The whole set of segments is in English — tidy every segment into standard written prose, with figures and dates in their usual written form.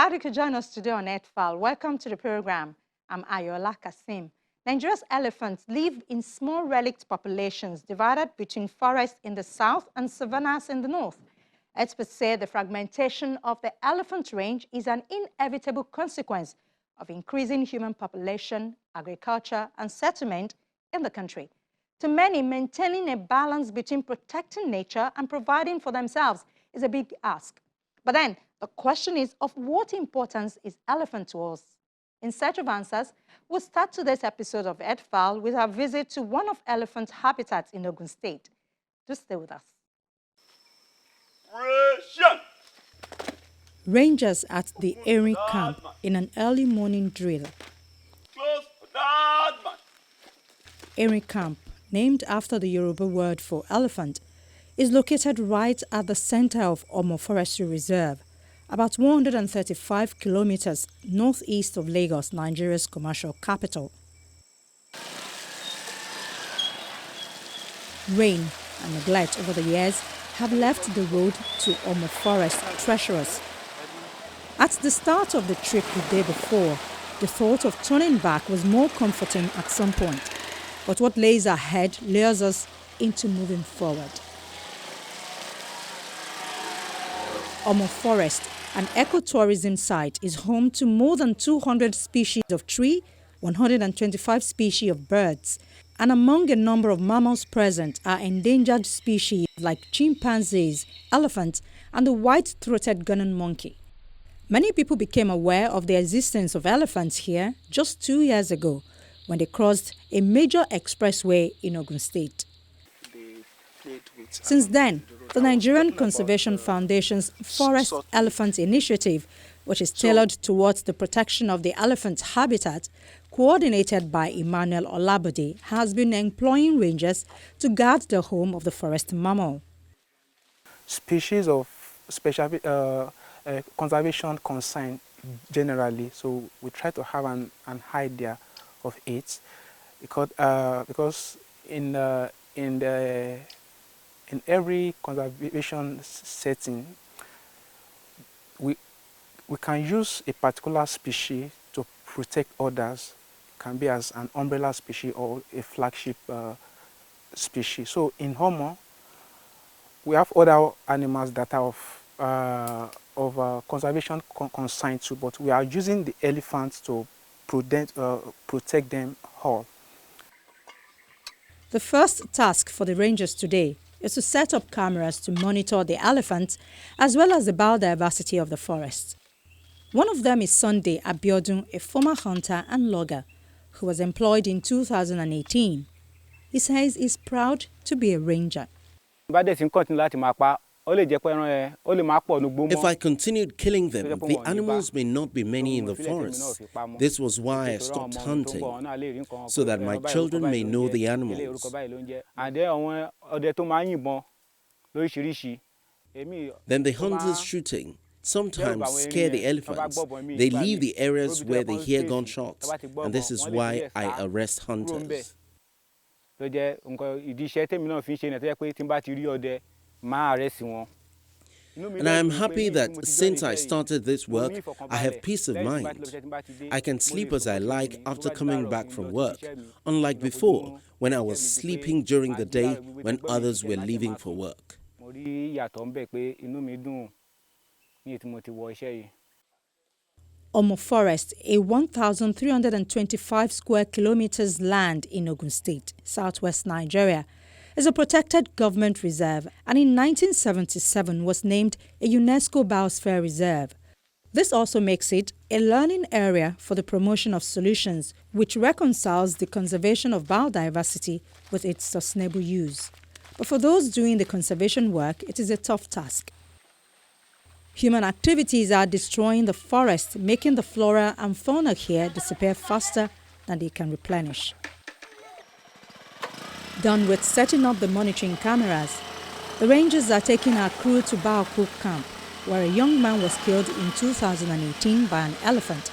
Glad you could join us today on Earthfile. Welcome to the program. I'm Ayola Kasim. Nigeria's elephants live in small relict populations divided between forests in the south and savannas in the north. Experts say the fragmentation of the elephant range is an inevitable consequence of increasing human population, agriculture, and settlement in the country. To many, maintaining a balance between protecting nature and providing for themselves is a big ask. But then, the question is of what importance is elephant to us? In search of answers, we'll start today's episode of Earthfile with our visit to one of elephant habitats in Ogun State. Do stay with us. Rangers at the Earthfile Camp in an early morning drill. Earthfile Camp, named after the Yoruba word for elephant, is located right at the center of Omo Forestry Reserve, about 135 kilometers northeast of Lagos, Nigeria's commercial capital. Rain and neglect over the years have left the road to Omo Forest treacherous. At the start of the trip the day before, the thought of turning back was more comforting at some point. But what lays ahead lures us into moving forward. Omo Forest, an ecotourism site, is home to more than 200 species of tree, 125 species of birds, and among a number of mammals present are endangered species like chimpanzees, elephants, and the white-throated gunning monkey. Many people became aware of the existence of elephants here just 2 years ago when they crossed a major expressway in Ogun State. Since then, the Nigerian Conservation Foundation's Forest Elephant Initiative, which is tailored towards the protection of the elephant habitat, coordinated by Emmanuel Olabode, has been employing rangers to guard the home of the forest mammal. Species of special conservation concern generally, so we try to have an idea of it, because in every conservation setting, we can use a particular species to protect others. It can be as an umbrella species or a flagship species. So in Homo, we have other animals that are of conservation concern too, but we are using the elephants to protect them all. The first task for the rangers today is to set up cameras to monitor the elephants as well as the biodiversity of the forest. One of them is Sunday Abiodun, a former hunter and logger who was employed in 2018. He says he's proud to be a ranger. If I continued killing them, the animals may not be many in the forest. This was why I stopped hunting, so that my children may know the animals. Then the hunters shooting sometimes scare the elephants. They leave the areas where they hear gunshots, and this is why I arrest hunters. And I am happy that since I started this work, I have peace of mind. I can sleep as I like after coming back from work, unlike before, when I was sleeping during the day when others were leaving for work. Omo Forest, a 1,325 square kilometers land in Ogun State, southwest Nigeria, is a protected government reserve and in 1977 was named a UNESCO Biosphere Reserve. This also makes it a learning area for the promotion of solutions which reconciles the conservation of biodiversity with its sustainable use. But for those doing the conservation work, it is a tough task. Human activities are destroying the forest, making the flora and fauna here disappear faster than they can replenish. Done with setting up the monitoring cameras, the rangers are taking our crew to Baoku Camp, where a young man was killed in 2018 by an elephant.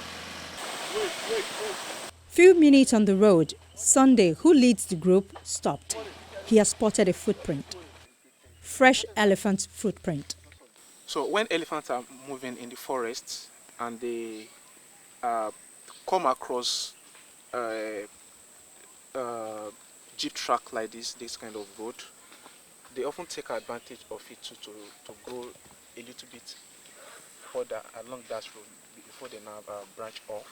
Few minutes on the road, Sunday, who leads the group, stopped. He has spotted a footprint. Fresh elephant footprint. So when elephants are moving in the forest, and they come across jeep track like this kind of road, they often take advantage of it to go a little bit further along that road before they now branch off.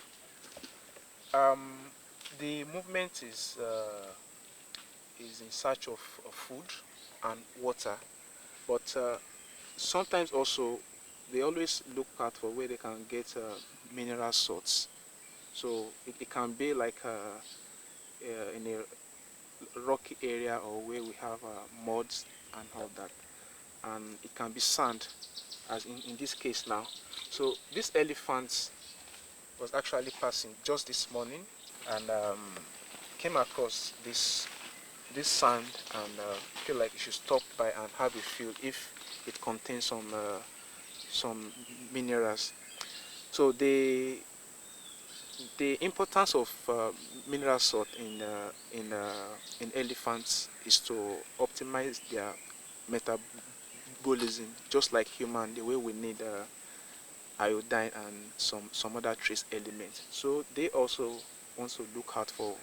The movement is in search of food and water, but sometimes also they always look out for where they can get mineral salts. So it can be like in a rocky area or where we have muds and all that, and it can be sand, as in this case now. So this elephant was actually passing just this morning and came across this sand and feel like it should stop by and have a feel if it contains some minerals. So the importance of mineral salt in elephants is to optimize their metabolism, just like human, the way we need iodine and some other trace elements. So they also want to look out for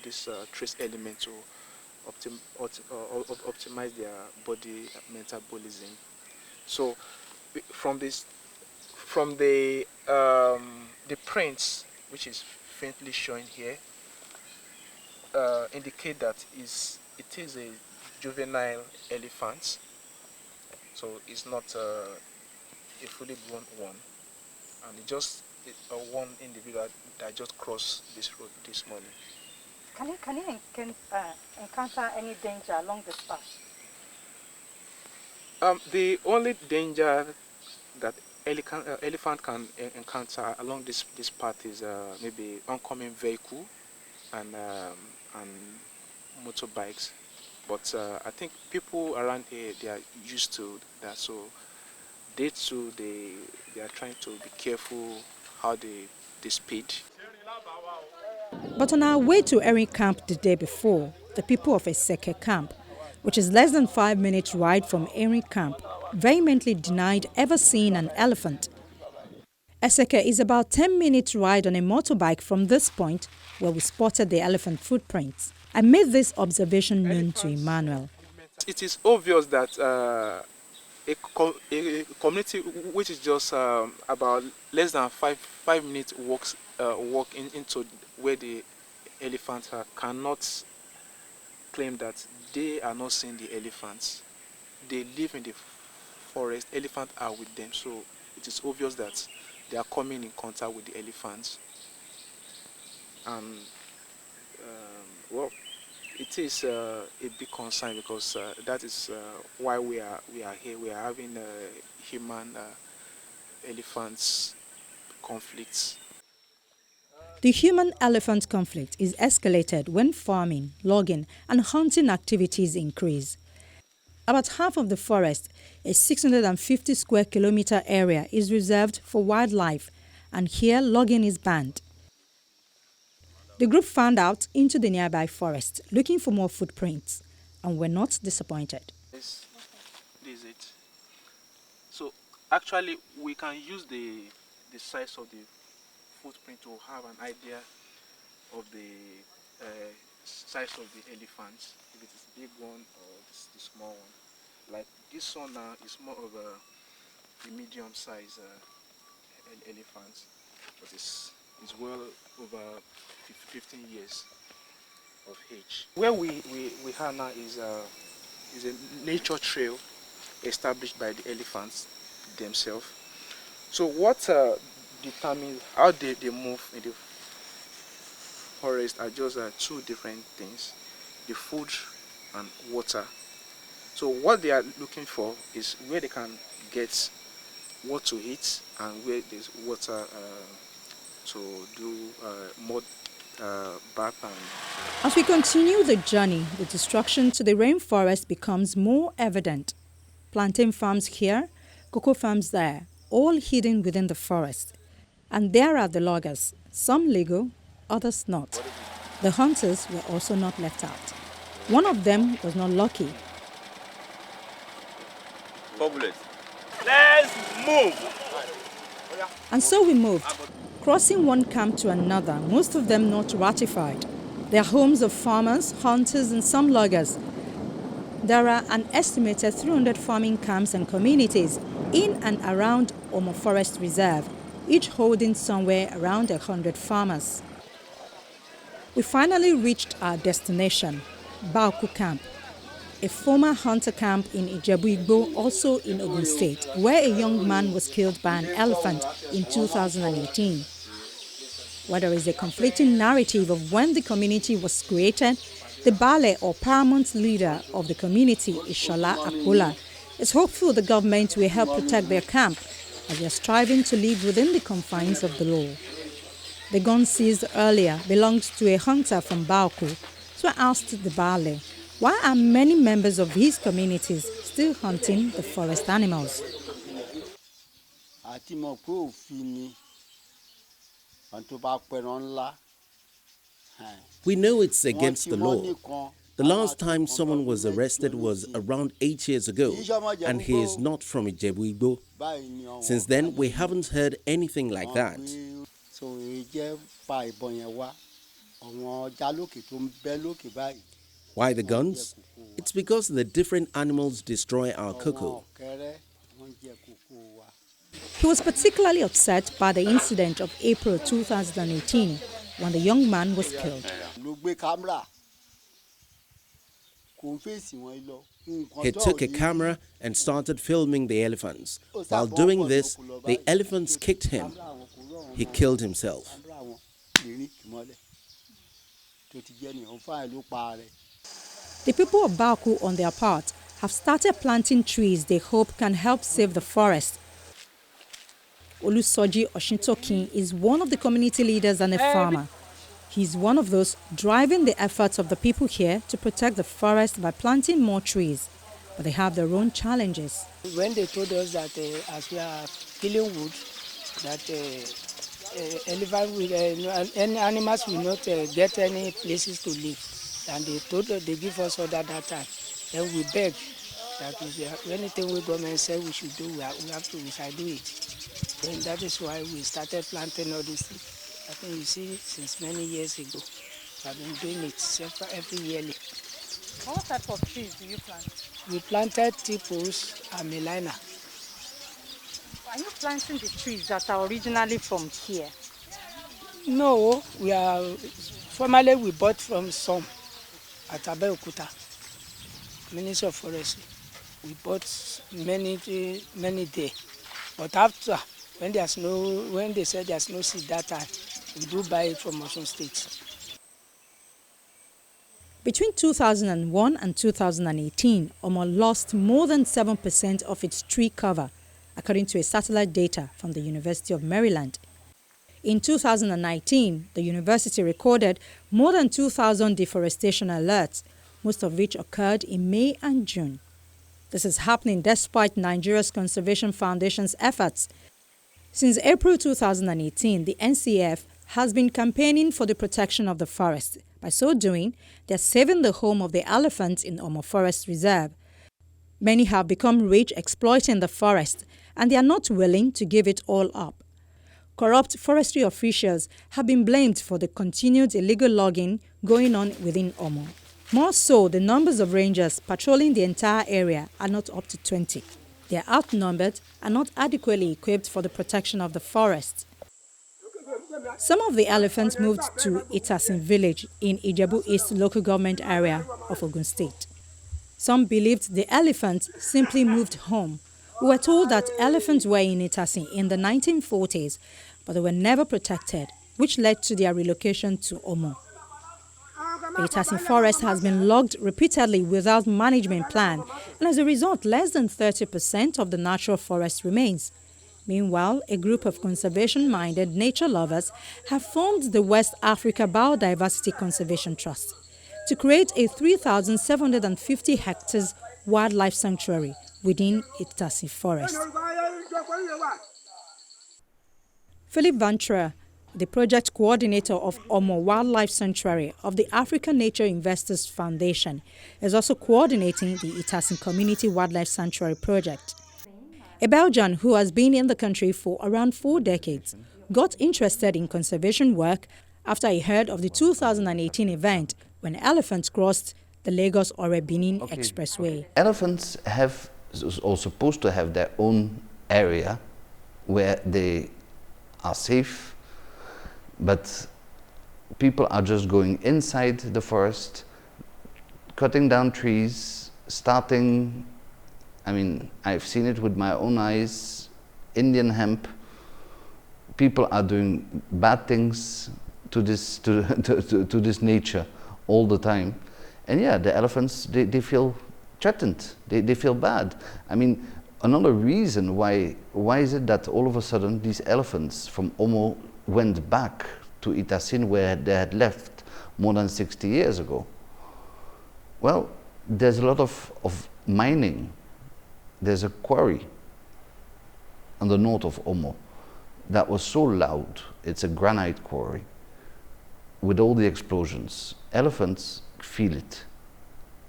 this trace element to optimize their body metabolism. So from the prints, which is faintly showing here, indicate that it is a juvenile elephant. So it's not a fully grown one, and it just one individual that just crossed this road this morning. Can you encounter any danger along this path? The only danger that elephant can encounter along this path is maybe oncoming vehicle and motorbikes. But I think people around here, they are used to that, so they too they are trying to be careful how they speed. But on our way to Erin Camp the day before, the people of Eseke Camp, which is less than 5 minutes ride from Erin Camp, vehemently denied ever seeing an elephant. Eseke is about 10 minutes ride on a motorbike from this point where we spotted the elephant footprints. I made this observation known to Emmanuel. It is obvious that a community which is just about less than five minutes walk into where the elephants are cannot claim that they are not seeing the elephants. They live in the forest, elephants are with them, so it is obvious that they are coming in contact with the elephants. And well, it is a big concern because that is why we are here. We are having human elephants conflicts. The human-elephant conflict is escalated when farming, logging and hunting activities increase. About half of the forest, a 650 square kilometer area, is reserved for wildlife, and here logging is banned. The group found out into the nearby forest looking for more footprints and were not disappointed. This is it. So actually we can use the size of the footprint to have an idea of the size of the elephants, if it is a big one or the small one. Like this one now is more of a medium size elephant, but it's well over 15 years of age. Where we are now is a nature trail established by the elephants themselves. So what determines how they move in the forest are just two different things: the food and water. So what they are looking for is where they can get what to eat and where there's water to do mud bath. As we continue the journey, the destruction to the rainforest becomes more evident. Plantain farms here, cocoa farms there, all hidden within the forest. And there are the loggers, some legal, others not. The hunters were also not left out. One of them was not lucky. Let's move. And so we moved, crossing one camp to another, most of them not ratified. They are homes of farmers, hunters, and some loggers. There are an estimated 300 farming camps and communities in and around Omo Forest Reserve, each holding somewhere around 100 farmers. We finally reached our destination, Baoku Camp, a former hunter camp in Ijebu-Igbo, also in Ogun State, where a young man was killed by an elephant in 2018. While there is a conflicting narrative of when the community was created, the Bale or paramount leader of the community, Ishola Akpola, is hopeful the government will help protect their camp as they are striving to live within the confines of the law. The gun seized earlier belonged to a hunter from Baoku, so I asked the Bale, why are many members of his communities still hunting the forest animals? We know it's against the law. The last time someone was arrested was around 8 years ago, and he is not from Ijebu-Igbo. Since then, we haven't heard anything like that. Why the guns? It's because the different animals destroy our cocoa. He was particularly upset by the incident of April 2018 when the young man was killed. He took a camera and started filming the elephants. While doing this, the elephants kicked him. He killed himself. The people of Baoku, on their part, have started planting trees they hope can help save the forest. Olusoji Oshintokin is one of the community leaders and a farmer. He's one of those driving the efforts of the people here to protect the forest by planting more trees. But they have their own challenges. When they told us that as we are killing wood, that any animals will not get any places to live. And they told us, they give us order that time. Then we begged that anything we government said we should do, we shall do it. Then that is why we started planting all these things. I think you see, since many years ago, I've been doing it every yearly. What type of trees do you plant? We planted tipos and melina. Are you planting the trees that are originally from here? No, formerly we bought from some at Baoku Ministry of Forestry. We bought many there. But after, when they said there's no seed that time, we do buy it from Osun State. Between 2001 and 2018, Omo lost more than 7% of its tree cover, according to a satellite data from the University of Maryland. In 2019, the university recorded more than 2,000 deforestation alerts, most of which occurred in May and June. This is happening despite Nigeria's Conservation Foundation's efforts. Since April 2018, the NCF has been campaigning for the protection of the forest. By so doing, they are saving the home of the elephants in Omo Forest Reserve. Many have become rich exploiting the forest, and they are not willing to give it all up. Corrupt forestry officials have been blamed for the continued illegal logging going on within Omo. More so, the numbers of rangers patrolling the entire area are not up to 20. They are outnumbered and not adequately equipped for the protection of the forest. Some of the elephants moved to Itasin village in Ijebu East local government area of Ogun State. Some believed the elephants simply moved home. We were told that elephants were in Itasin in the 1940s, but they were never protected, which led to their relocation to Omo. The Itasin forest has been logged repeatedly without management plan, and as a result, less than 30% of the natural forest remains. Meanwhile, a group of conservation-minded nature lovers have formed the West Africa Biodiversity Conservation Trust to create a 3,750 hectares wildlife sanctuary within Itasin forest. Philip Ventura, the project coordinator of Omo Wildlife Sanctuary of the African Nature Investors Foundation, is also coordinating the Itasin Community Wildlife Sanctuary project. A Belgian who has been in the country for around 4 decades got interested in conservation work after he heard of the 2018 event when elephants crossed the Lagos-Ore-Benin Expressway. Elephants are supposed to have their own area where they are safe, but people are just going inside the forest, cutting down trees, I've seen it with my own eyes, Indian hemp. People are doing bad things to this nature all the time. And yeah, the elephants, they feel threatened, they feel bad. Another reason why is it that all of a sudden these elephants from Omo went back to Itasin where they had left more than 60 years ago? Well, there's a lot of mining. There's a quarry on the north of Omo that was so loud. It's a granite quarry. With all the explosions, elephants feel it.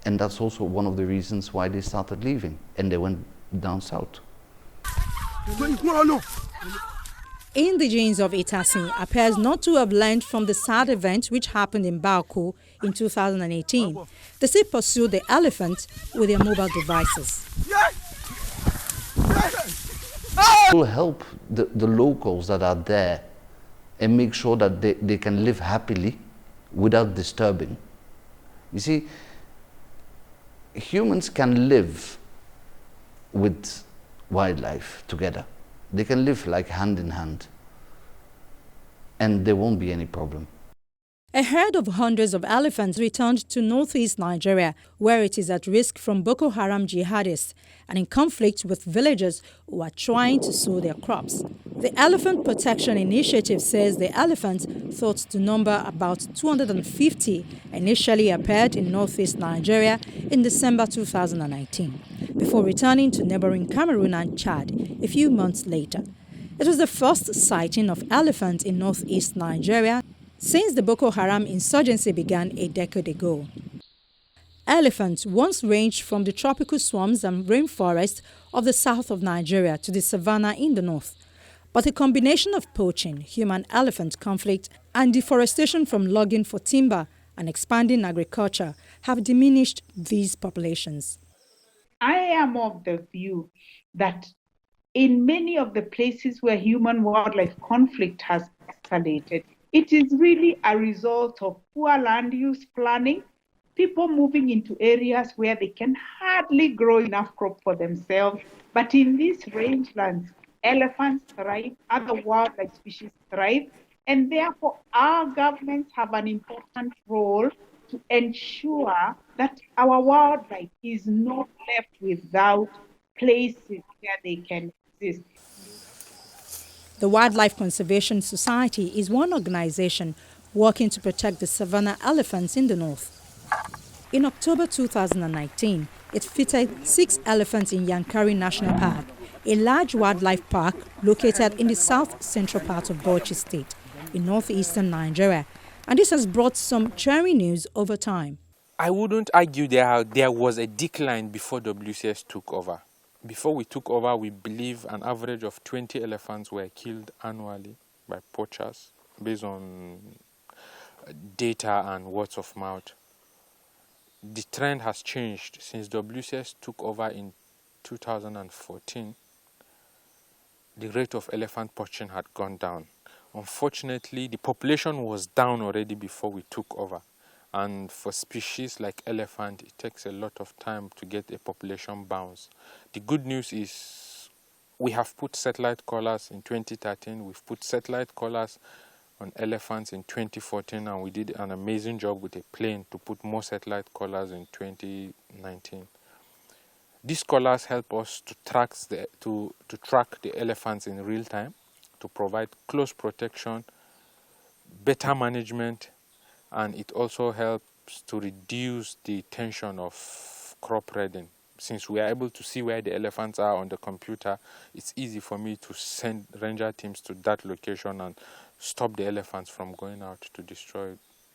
And that's also one of the reasons why they started leaving and they went down south. In the genes of Itasin appears not to have learned from the sad event which happened in Baoku in 2018. They still pursue the elephant with their mobile devices. Will help the locals that are there and make sure that they can live happily without disturbing. You see, humans can live with wildlife together. They can live like hand in hand, and there won't be any problem. A herd of hundreds of elephants returned to northeast Nigeria, where it is at risk from Boko Haram jihadists and in conflict with villagers who are trying to sow their crops. The Elephant Protection Initiative says the elephants, thought to number about 250, initially appeared in northeast Nigeria in December 2019, before returning to neighboring Cameroon and Chad a few months later. It was the first sighting of elephants in northeast Nigeria since the Boko Haram insurgency began a decade ago. Elephants once ranged from the tropical swamps and rainforests of the south of Nigeria to the savanna in the north. But a combination of poaching, human-elephant conflict, and deforestation from logging for timber and expanding agriculture have diminished these populations. I am of the view that in many of the places where human-wildlife conflict has escalated, it is really a result of poor land use planning, people moving into areas where they can hardly grow enough crop for themselves. But in these rangelands, elephants thrive, other wildlife species thrive, and therefore our governments have an important role to ensure that our wildlife is not left without places where they can exist. The Wildlife Conservation Society is one organization working to protect the savanna elephants in the north. In October 2019, it fitted 6 elephants in Yankari National Park, a large wildlife park located in the south-central part of Bauchi State, in northeastern Nigeria. And this has brought some cheering news over time. I wouldn't argue there was a decline before WCS took over. Before we took over, we believe an average of 20 elephants were killed annually by poachers based on data and words of mouth. The trend has changed since WCS took over in 2014. The rate of elephant poaching had gone down. Unfortunately, the population was down already before we took over. And for species like elephant, it takes a lot of time to get a population bounce. The good news is we have put satellite collars in 2013. We've put satellite collars on elephants in 2014, and we did an amazing job with a plane to put more satellite collars in 2019. These collars help us to track the elephants in real time, to provide close protection, better management, and it also helps to reduce the tension of crop raiding. Since we are able to see where the elephants are on the computer, it's easy for me to send ranger teams to that location and stop the elephants from going out to destroy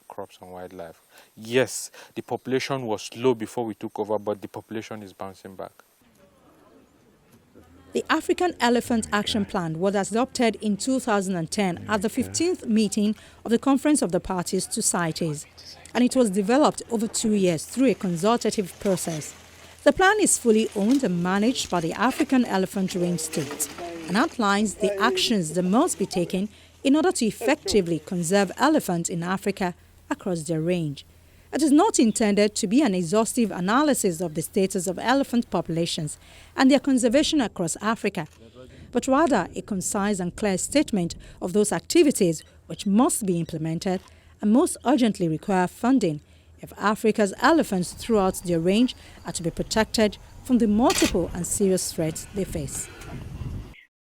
crops and wildlife. Yes, the population was low before we took over, but the population is bouncing back. The African Elephant Action Plan was adopted in 2010 at the 15th meeting of the Conference of the Parties to CITES, and it was developed over 2 years through a consultative process. The plan is fully owned and managed by the African Elephant Range states and outlines the actions that must be taken in order to effectively conserve elephants in Africa across their range. It is not intended to be an exhaustive analysis of the status of elephant populations and their conservation across Africa, but rather a concise and clear statement of those activities which must be implemented and most urgently require funding if Africa's elephants throughout their range are to be protected from the multiple and serious threats they face.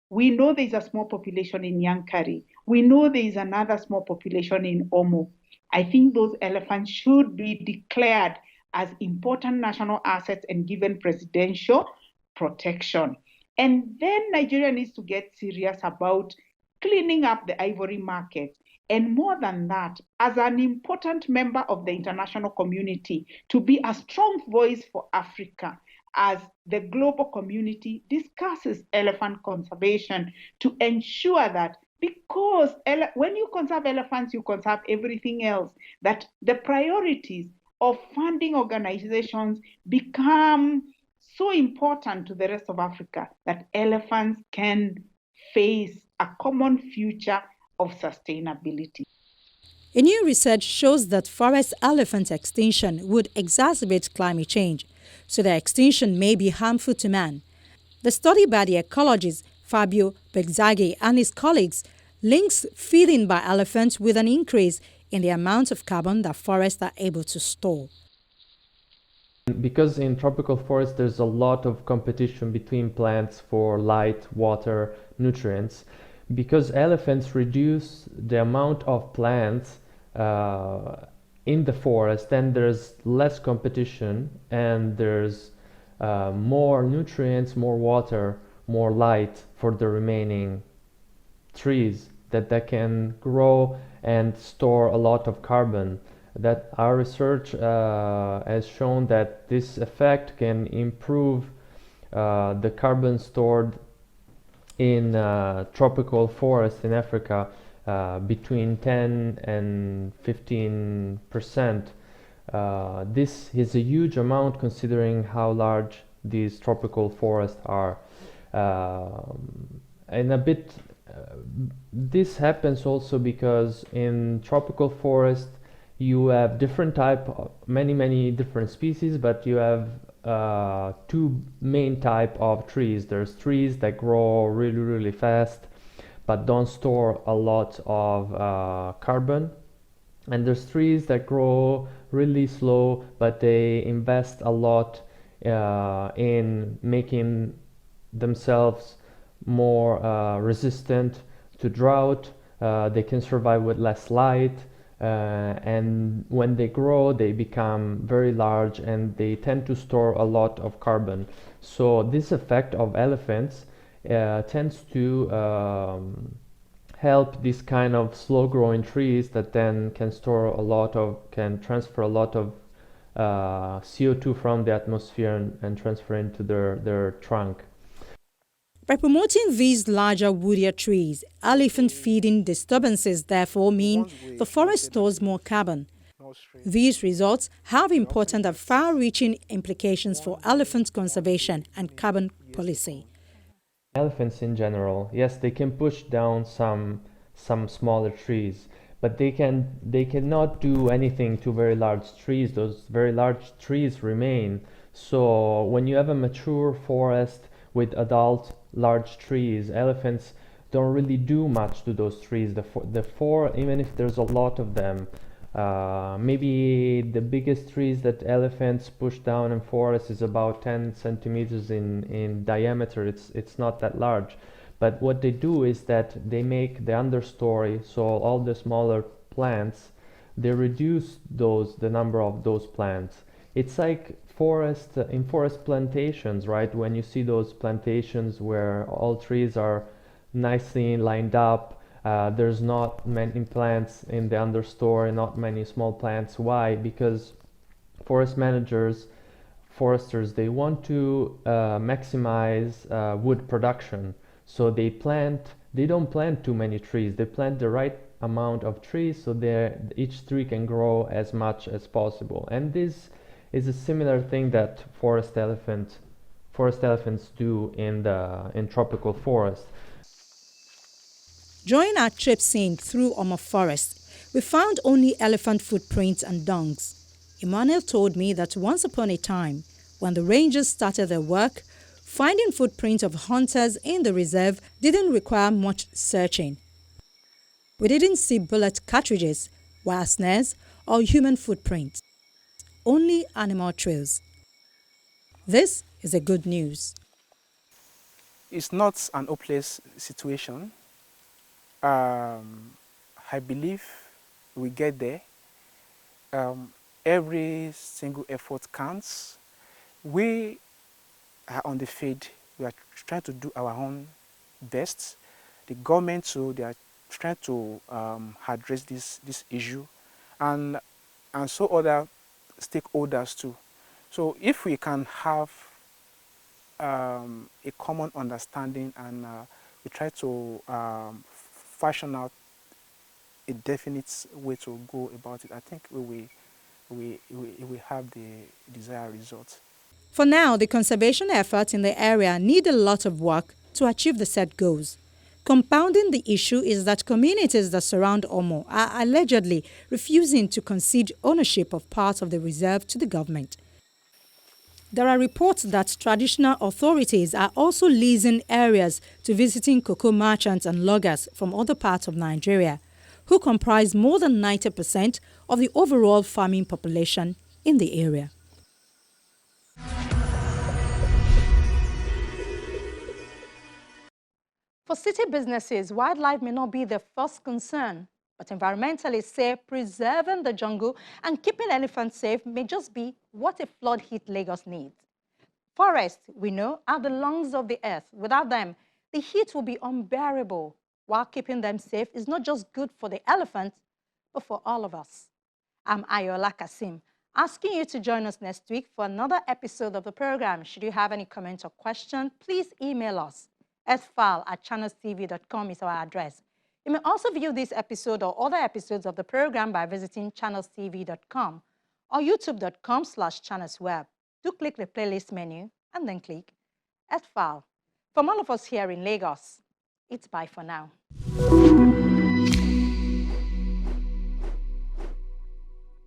We know there is a small population in Yankari. We know there is another small population in Omo. I think those elephants should be declared as important national assets and given presidential protection. And then Nigeria needs to get serious about cleaning up the ivory market. And more than that, as an important member of the international community, to be a strong voice for Africa as the global community discusses elephant conservation to ensure that, because when you conserve elephants, you conserve everything else, that the priorities of funding organizations become so important to the rest of Africa that elephants can face a common future of sustainability. A new research shows that forest elephant extinction would exacerbate climate change, so their extinction may be harmful to man. The study by the ecologist Fabio Bezzaghi and his colleagues links feeding by elephants with an increase in the amount of carbon that forests are able to store. Because in tropical forests there's a lot of competition between plants for light, water, nutrients. Because elephants reduce the amount of plants in the forest, then there's less competition and there's more nutrients, more water, more light for the remaining trees that can grow and store a lot of carbon. That our research has shown that this effect can improve the carbon stored in tropical forests in Africa between 10 and 15%. This is a huge amount considering how large these tropical forests are. And a bit this happens also because in tropical forest you have different many different species, but you have two main type of trees. There's trees that grow really fast but don't store a lot of carbon, and there's trees that grow really slow but they invest a lot in making themselves more resistant to drought. They can survive with less light, and when they grow they become very large and they tend to store a lot of carbon. So this effect of elephants tends to help these kind of slow growing trees that then can transfer a lot of CO2 from the atmosphere and transfer into their trunk. By promoting these larger woodier trees, elephant feeding disturbances therefore mean the forest stores more carbon. These results have important and far-reaching implications for elephant conservation and carbon policy. Elephants in general, yes, they can push down some smaller trees, but they cannot do anything to very large trees. Those very large trees remain. So when you have a mature forest with adult large trees, elephants don't really do much to those trees. Even if there's a lot of them, maybe the biggest trees that elephants push down in forests is about 10 centimeters in diameter. It's not that large, but what they do is that they make the understory, so all the smaller plants, they reduce the number of those plants. It's like in forest plantations, right? When you see those plantations where all trees are nicely lined up, there's not many plants in the understory, not many small plants. Why? Because forest managers foresters, they want to maximize wood production. So they don't plant too many trees. They plant the right amount of trees so each tree can grow as much as possible. And this is a similar thing that forest elephants do in tropical forest. During our trip seeing through Omo Forest, we found only elephant footprints and dungs. Emmanuel told me that once upon a time, when the rangers started their work, finding footprints of hunters in the reserve didn't require much searching. We didn't see bullet cartridges, wire snares, or human footprints. Only animal trails. This is a good news. It's not an hopeless situation. I believe we get there. Every single effort counts. We are on the field. We are trying to do our own best. The government too, they are trying to address this issue, and so other stakeholders too. So if we can have a common understanding and we try to fashion out a definite way to go about it, I think we have the desired results. For now, the conservation efforts in the area need a lot of work to achieve the set goals. Compounding the issue is that communities that surround Omo are allegedly refusing to concede ownership of parts of the reserve to the government. There are reports that traditional authorities are also leasing areas to visiting cocoa merchants and loggers from other parts of Nigeria, who comprise more than 90% of the overall farming population in the area. For city businesses, wildlife may not be their first concern, but environmentalists say preserving the jungle and keeping elephants safe may just be what a flood-hit Lagos needs. Forests, we know, are the lungs of the earth. Without them, the heat will be unbearable, while keeping them safe is not just good for the elephants, but for all of us. I'm Ayola Kasim, asking you to join us next week for another episode of the program. Should you have any comments or questions, please email us. Earthfile@channelstv.com is our address. You may also view this episode or other episodes of the program by visiting channelstv.com or youtube.com/channelsweb. Do click the playlist menu and then click Earthfile. From all of us here in Lagos, it's bye for now.